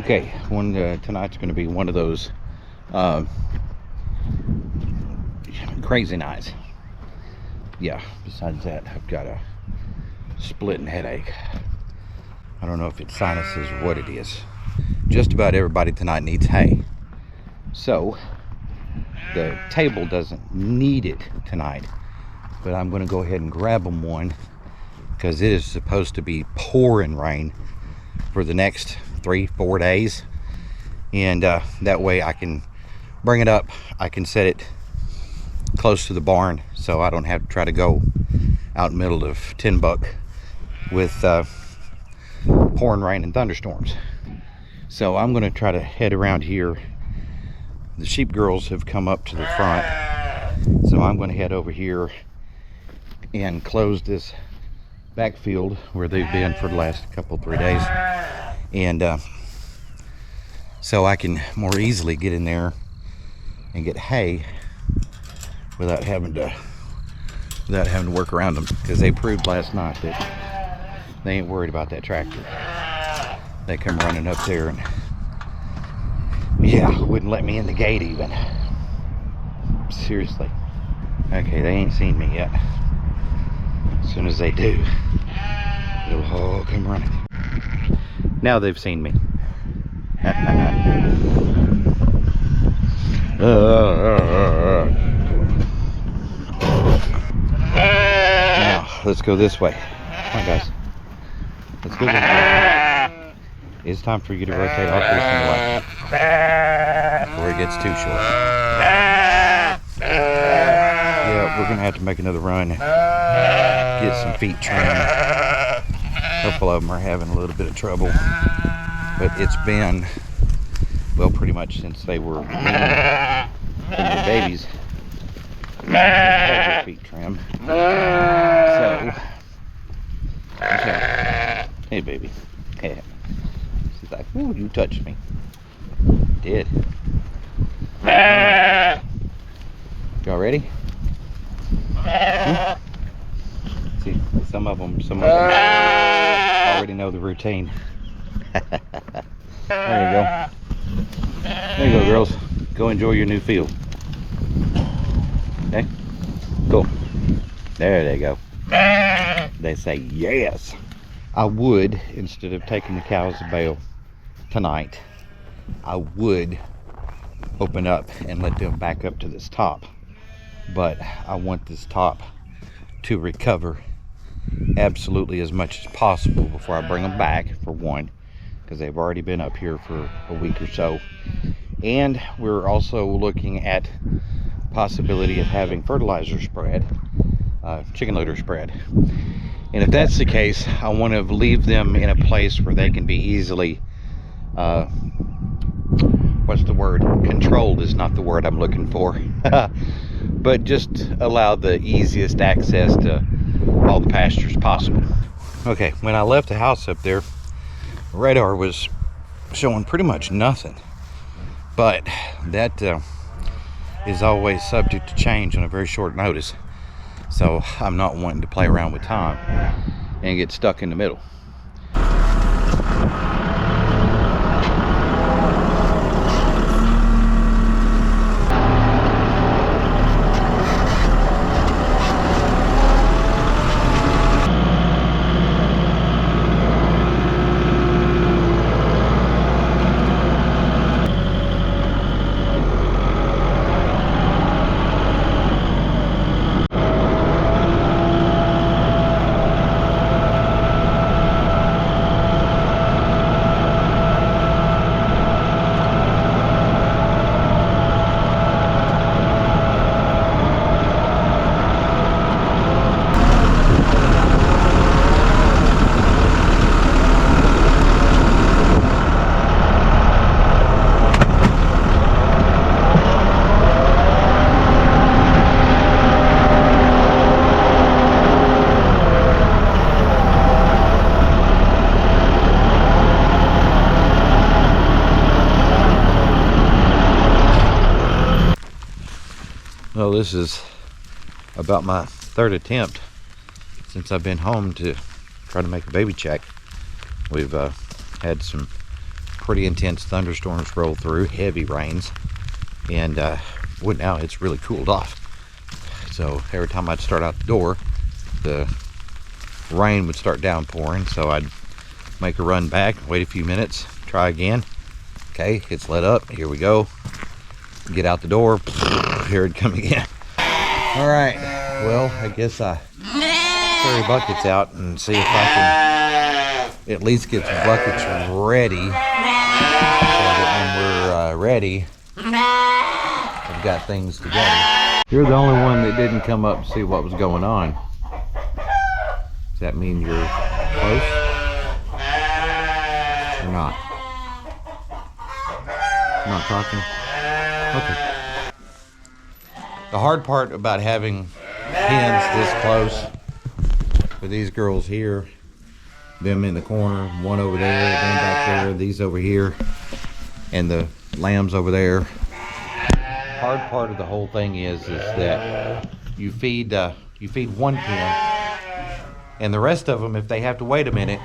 Okay, tonight's going to be one of those crazy nights. Yeah, besides that, I've got a splitting headache. I don't know if it's sinuses or what it is. Just about everybody tonight needs hay. So, the table doesn't need it tonight, but I'm going to go ahead and grab them one because it is supposed to be pouring rain for the next 3-4 days, and that way I can bring it up. I can set it close to the barn so I don't have to try to go out in the middle of Timbuk with pouring rain and thunderstorms. So I'm going to try to head around here. The sheep girls have come up to the front, so I'm going to head over here and close this backfield where they've been for the last 3 days, and so I can more easily get in there and get hay without having to work around them, because they proved last night that they ain't worried about that tractor. They come running up there and yeah, wouldn't let me in the gate even. Seriously. Okay, they ain't seen me yet. As soon as they do, they'll all come running. Now they've seen me. Now, let's go this way. Come on, guys. Let's go this way. It's time for you to rotate off this and left before it gets too short. Yeah, we're going to have to make another run. Get some feet trimmed. A couple of them are having a little bit of trouble, but it's been, well, pretty much since they were babies. Their feet trimmed. So, okay. Hey, baby. Hey. She's like, ooh, you touched me. Did. Y'all ready? See, some of them already know the routine. There you go. There you go, girls. Go enjoy your new field. Okay? Cool. There they go. They say yes. I would, instead of taking the cows to bale tonight, I would open up and let them back up to this top. But I want this top to recover absolutely as much as possible before I bring them back, for one, because they've already been up here for a week or so. And we're also looking at possibility of having fertilizer spread, chicken litter spread. And if that's the case, I want to leave them in a place where they can be easily, what's the word? Controlled is not the word I'm looking for. But just allow the easiest access to all the pastures possible. Okay, when I left the house up there, radar was showing pretty much nothing. But that is always subject to change on a very short notice. So I'm not wanting to play around with time and get stuck in the middle. Well, this is about my third attempt since I've been home to try to make a baby check. We've had some pretty intense thunderstorms roll through, heavy rains, and now it's really cooled off. So every time I'd start out the door, the rain would start downpouring, so I'd make a run back, wait a few minutes, try again. Okay, it's let up, here we go. Get out the door, here it come again. All right, well, I guess I carry buckets out and see if I can at least get some buckets ready, so that when we're ready, I've got things together. You're the only one that didn't come up to see what was going on. Does that mean you're close or not? Not talking? Okay. The hard part about having pens this close with these girls here, them in the corner, one over there, them back there, these over here, and the lambs over there. Hard part of the whole thing is that you feed one pen, and the rest of them, if they have to wait a minute,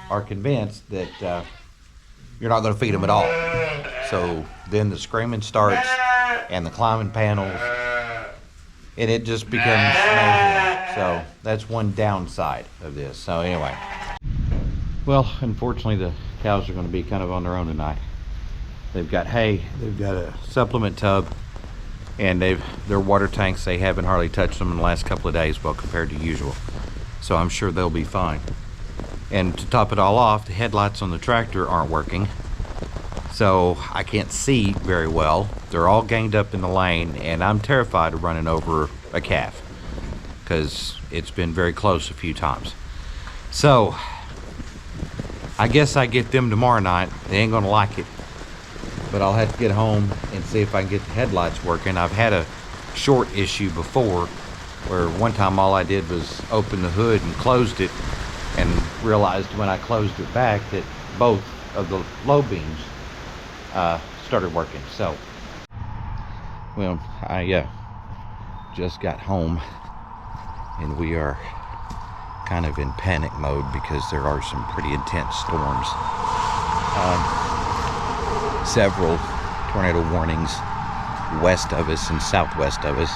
are convinced that you're not going to feed them at all. So then the screaming starts and the climbing panels, and it just becomes mayhem. So that's one downside of this. So anyway, well, unfortunately the cows are going to be kind of on their own tonight. They've got hay, they've got a supplement tub, and their water tanks, they haven't hardly touched them in the last couple of days, well, compared to usual. So I'm sure they'll be fine. And to top it all off, the headlights on the tractor aren't working, so I can't see very well. They're all ganged up in the lane, and I'm terrified of running over a calf because it's been very close a few times. So I guess I get them tomorrow night. They ain't gonna like it, but I'll have to get home and see if I can get the headlights working. I've had a short issue before where one time all I did was open the hood and closed it, and realized when I closed it back that both of the low beams started working. So, well, I just got home, and we are kind of in panic mode because there are some pretty intense storms. Several tornado warnings west of us and southwest of us,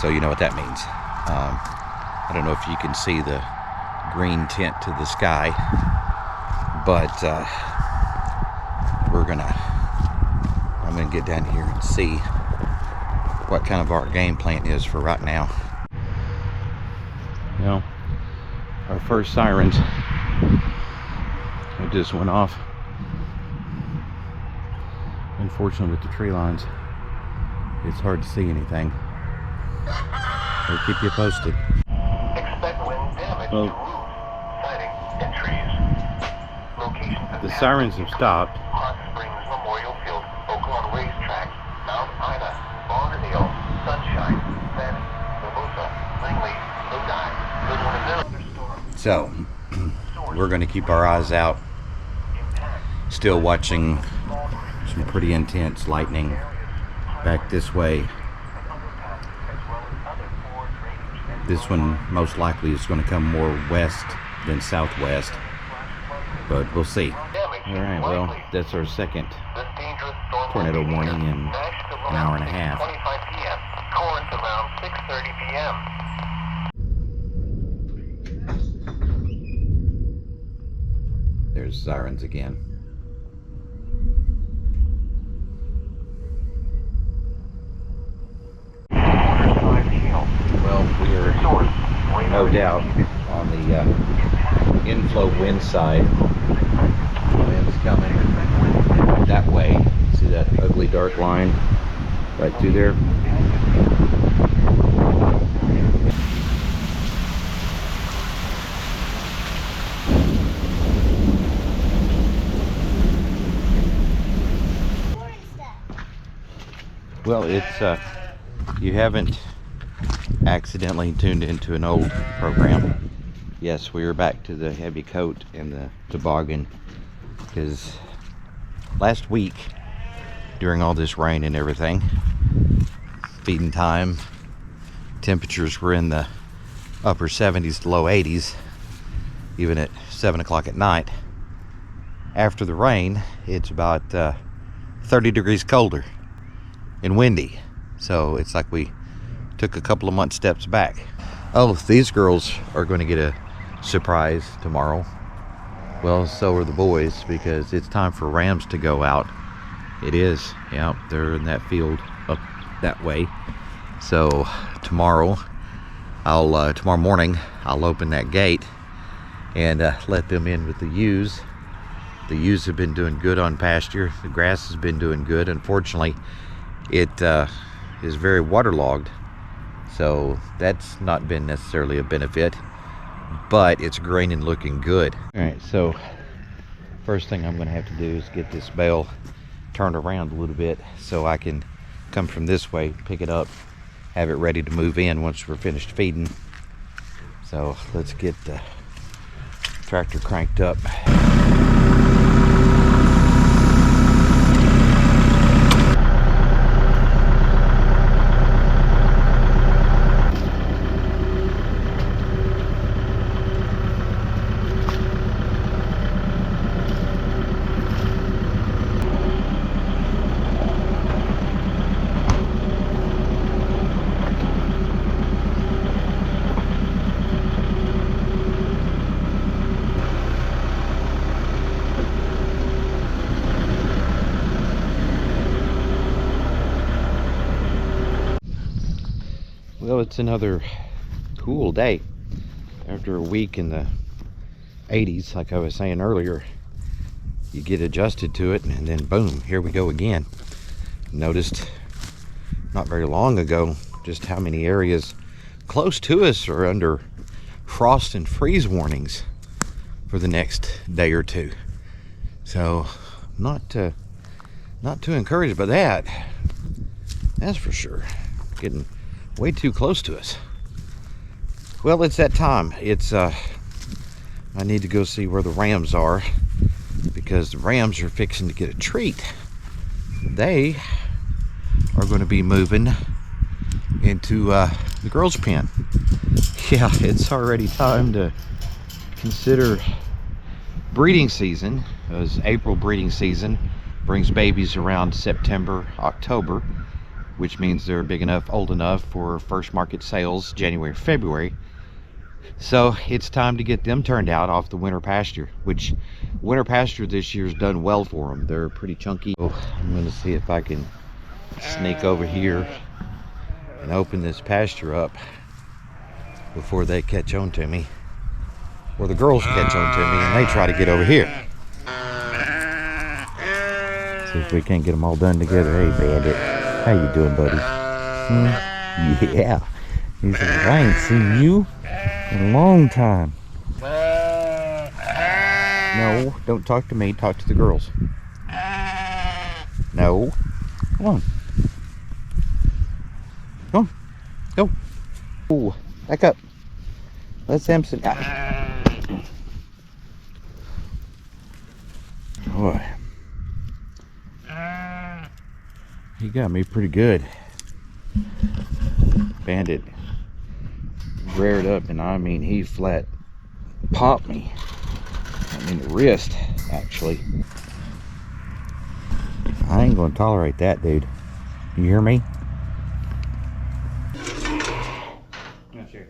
so you know what that means. I don't know if you can see the green tint to the sky, but I'm gonna get down here and see what kind of our game plan is for right now. You know, our first sirens, it just went off. Unfortunately, with the tree lines, it's hard to see anything. We'll keep you posted. Expect wind damage to roofs, siding, and trees. Locations of The sirens have stopped. Hot Springs Memorial Field, Oaklawn Racetrack, Mount Ida, Lauderdale, Sunshine, Fanning, Mimosa, Langley, Lodi, Goodwin. So we're going to keep our eyes out. Still watching some pretty intense lightning back this way. This one most likely is going to come more west than southwest, but we'll see. All right, well, that's our second tornado warning in an hour and a half. 25 p.m. Corinth around 6:30 p.m. There's sirens again. Well, we are no doubt on the inflow wind side. Wind's coming that way. See that ugly dark line right through there? Well, it's you haven't accidentally tuned into an old program. Yes, we are back to the heavy coat and the toboggan, because last week during all this rain and everything, feeding time, temperatures were in the upper 70s to low 80s, even at 7 o'clock at night. after the rain, it's about 30 degrees colder and windy. So it's like we took a couple of months steps back. Oh, these girls are going to get a surprise tomorrow. Well, so are the boys, because it's time for rams to go out. It is. Yeah, they're in that field up that way. So tomorrow morning I'll open that gate and let them in with the ewes. The ewes have been doing good on pasture. The grass has been doing good. Unfortunately, it is very waterlogged, so that's not been necessarily a benefit, but it's green and looking good. All right, so first thing I'm going to have to do is get this bale turned around a little bit so I can come from this way, pick it up, have it ready to move in once we're finished feeding. So let's get the tractor cranked up. Well, it's another cool day after a week in the 80s. Like I was saying earlier, you get adjusted to it and then boom, here we go again. Noticed not very long ago just how many areas close to us are under frost and freeze warnings for the next day or two. So not too encouraged by that, that's for sure. Getting way too close to us. Well, it's that time. It's I need to go see where the rams are, because the rams are fixing to get a treat. They are going to be moving into the girls' pen. Yeah, it's already time to consider breeding season, as April breeding season brings babies around September, October, which means they're big enough, old enough for first market sales January, February. So it's time to get them turned out off the winter pasture, which winter pasture this year's done well for them. They're pretty chunky. So I'm going to see if I can sneak over here and open this pasture up before they catch on to me, or the girls catch on to me and they try to get over here. See if we can't get them all done together. Hey, Bandit. How you doing, buddy? Yeah. He said, I ain't seen you in a long time. No, don't talk to me. Talk to the girls. No. Come on. Come on. Go. Ooh, back up. Let Samson out. Boy. He got me pretty good. Bandit reared up, and I mean, he flat popped me. I mean, the wrist, actually. I ain't gonna tolerate that, dude. You hear me? Yeah, sure.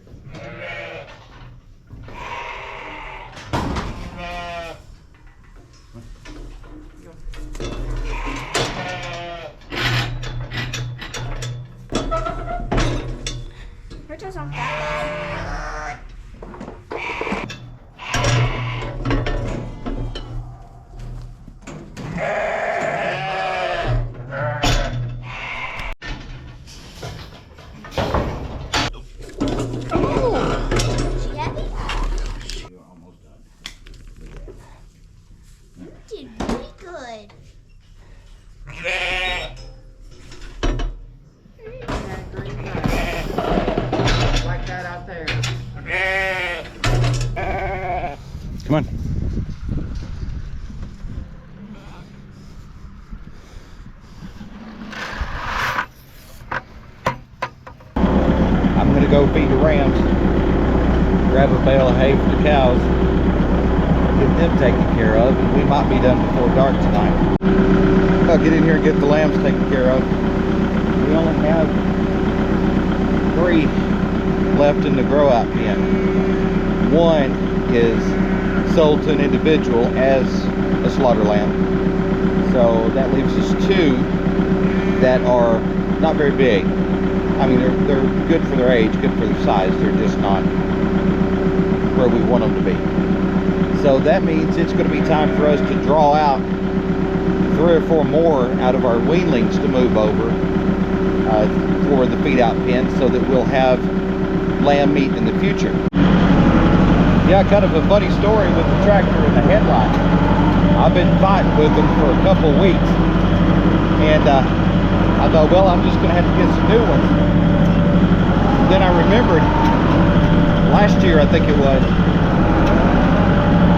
Come on. I'm gonna go feed the rams, grab a bale of hay for the cows, get them taken care of, and we might be done before dark tonight. I'll get in here and get the lambs taken care of. We only have 3 left in the grow out pen. 1 is sold to an individual as a slaughter lamb. So that leaves us 2 that are not very big. I mean, they're good for their age, good for their size. They're just not where we want them to be. So that means it's going to be time for us to draw out 3 or 4 more out of our weanlings to move over for the feed out pen, so that we'll have lamb meat in the future. Yeah, kind of a funny story with the tractor and the headlight. I've been fighting with them for a couple of weeks, and I thought, well, I'm just going to have to get some new ones. Then I remembered last year, I think it was,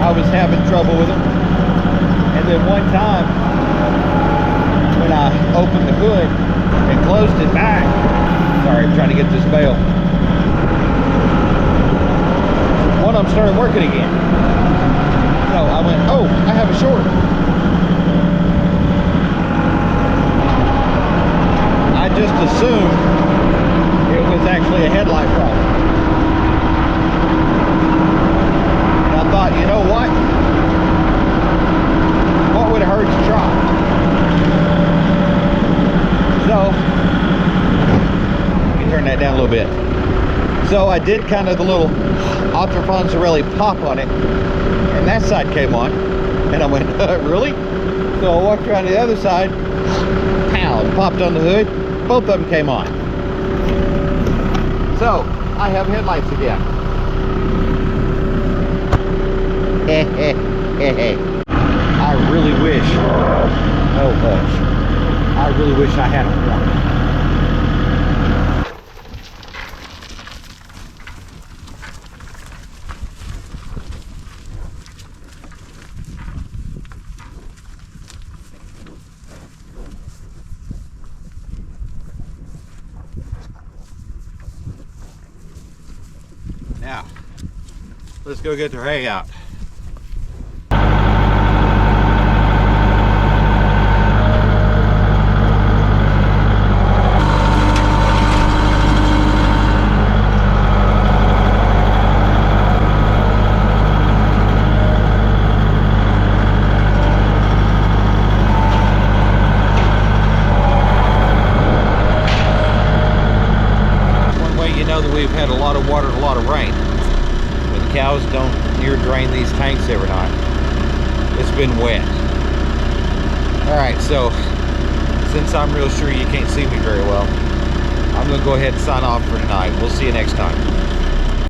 I was having trouble with them. And then one time when I opened the hood and closed it back, sorry, I'm trying to get this bale, one of them started working again. So I went, oh, I have a short. I just assumed it was actually a headlight problem. And I thought, you know what? What would it hurt to try? So, let me turn that down a little bit. So I did kind of the little Ultrafonzarelli pop on it, and that side came on, and I went, really? So I walked around to the other side, pow, and popped on the hood. Both of them came on. So I have headlights again. I really wish, oh hush, I really wish I had a horn. Now, let's go get the hay out. One way you know that we've had a lot of water and a lot of rain, when the cows don't near drain these tanks every night. It's been wet. Alright, so since I'm real sure you can't see me very well, I'm going to go ahead and sign off for tonight. We'll see you next time.